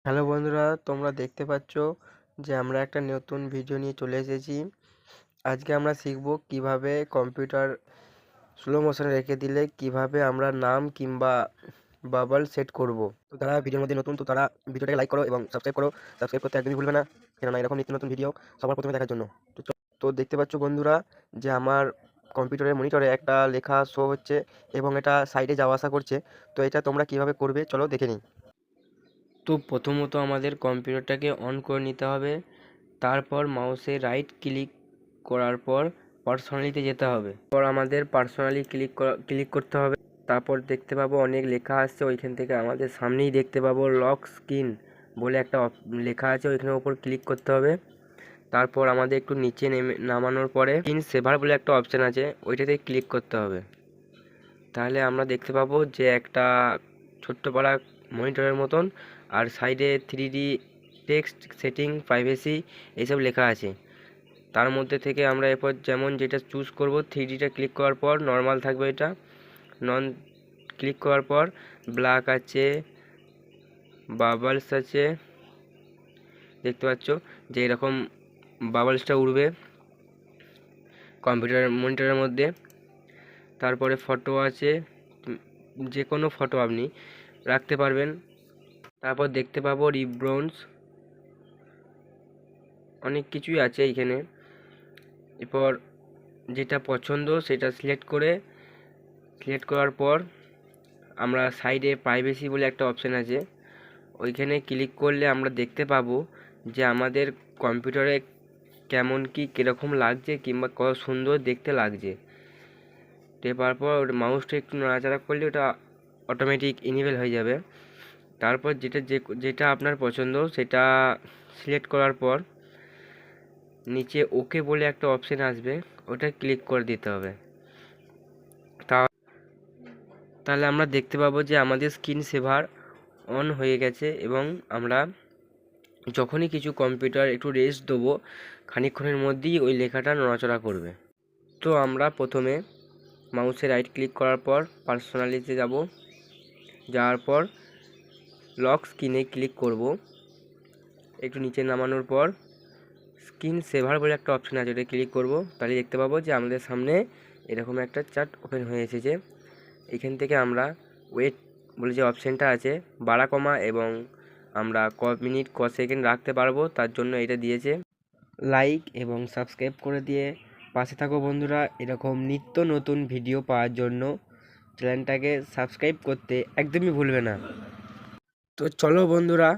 Hello বন্ধুরা, তোমরা দেখতে পাচ্ছ যে আমরা একটা নতুন ভিডিও নিয়ে চলে এসেছি। আজকে আমরা শিখব কিভাবে কম্পিউটার স্লো মোশনে রেখে দিলে কিভাবে আমরা নাম কিংবা বাবল সেট করব। তো তারা ভিডিওর মধ্যে নতুন, তো তারা ভিডিওটাকে লাইক করো এবং সাবস্ক্রাইব করো। সাবস্ক্রাইব করতে একদমই ভুলবে না, কেননা এরকম নিত্য নতুন ভিডিও সবার প্রথমে দেখার জন্য। তো দেখতে পাচ্ছ বন্ধুরা যে আমার কম্পিউটারের মনিটরে একটা লেখা শো হচ্ছে এবং এটা সাইডে যাওয়া আসা করছে। তো এটা তোমরা কিভাবে করবে চলো দেখে নিই। তো প্রথমত আমাদের কম্পিউটারটাকে অন করে নিতে হবে। তারপর মাউসে রাইট ক্লিক করার পর পার্সোনালিতে যেতে হবে। পর আমাদের পার্সোনালি ক্লিক করতে হবে। তারপর দেখতে পাবো অনেক লেখা আসছে, ওইখান থেকে আমাদের সামনেই দেখতে পাবো লক স্ক্রিন বলে একটা লেখা আছে, ওইখানের ওপর ক্লিক করতে হবে। তারপর আমাদের একটু নিচে নামানোর পরে স্ক্রিন সেভার বলে একটা অপশান আছে, ওইটাতে ক্লিক করতে হবে। তাহলে আমরা দেখতে পাবো যে একটা ছোট্ট পাড়া মনিটরের মতন, আর সাইডে 3D টেক্সট, সেটিং, প্রাইভেসি এইসব লেখা আছে। তার মধ্যে থেকে আমরা এরপর যেমন যেটা চুজ করব, 3Dটা ক্লিক করার পর নর্মাল থাকবে, এটা নন ক্লিক করার পর ব্ল্যাক আছে, বাবলস আছে, দেখতে পাচ্ছ যে এরকম বাবলসটা উড়বে কম্পিউটার মনিটরের মধ্যে। তারপরে ফটো আছে, যে কোনো ফটো আপনি রাখতে পারবেন। তারপর দেখতে পাবো রিব্রন্স, অনেক কিছুই আছে এইখানে। এরপর যেটা পছন্দ সেটা সিলেক্ট করার পর আমরা সাইডে প্রাইভেসি বলে একটা অপশান আছে, ওইখানে ক্লিক করলে আমরা দেখতে পাবো যে আমাদের কম্পিউটারে কেমন কীরকম লাগছে কিংবা কত সুন্দর দেখতে লাগছে। টেপার পর মাউসটা একটু নাড়াচাড়া করলে ওটা অটোমেটিক ইনেবল হয়ে যাবে। তারপর যেটা আপনার পছন্দ সেটা সিলেক্ট করার পর নিচে ওকে বলে একটা অপশান আসবে, ওটা ক্লিক করে দিতে হবে। তাহলে আমরা দেখতে পাবো যে আমাদের স্ক্রিন সেভার অন হয়ে গেছে এবং আমরা যখনই কিছু কম্পিউটার একটু রেস্ট দেবো, খানিকক্ষণের মধ্যেই ওই লেখাটা নড়াচড়া করবে। তো আমরা প্রথমে মাউসে রাইট ক্লিক করার পর পার্সোনালিতে যাওয়ার পর লক স্ক্রিনে ক্লিক করব। একটু নিচে নামানোর পর স্ক্রিন সেভার বলে একটা অপশান আছে, ওটা ক্লিক করব। তাহলে দেখতে পাবো যে আমাদের সামনে এরকম একটা চার্ট ওপেন হয়ে এসেছে। এখান থেকে আমরা ওয়েট বলে যে অপশানটা আছে, বাড়া কমা এবং আমরা ক মিনিট ক সেকেন্ড রাখতে পারবো, তার জন্য এটা দিয়েছে। লাইক এবং সাবস্ক্রাইব করে দিয়ে পাশে থাকো বন্ধুরা, এরকম নিত্য নতুন ভিডিও পাওয়ার জন্য চ্যানেলটাকে সাবস্ক্রাইব করতে একদমই ভুলবে না। তো চলো বন্ধুরা,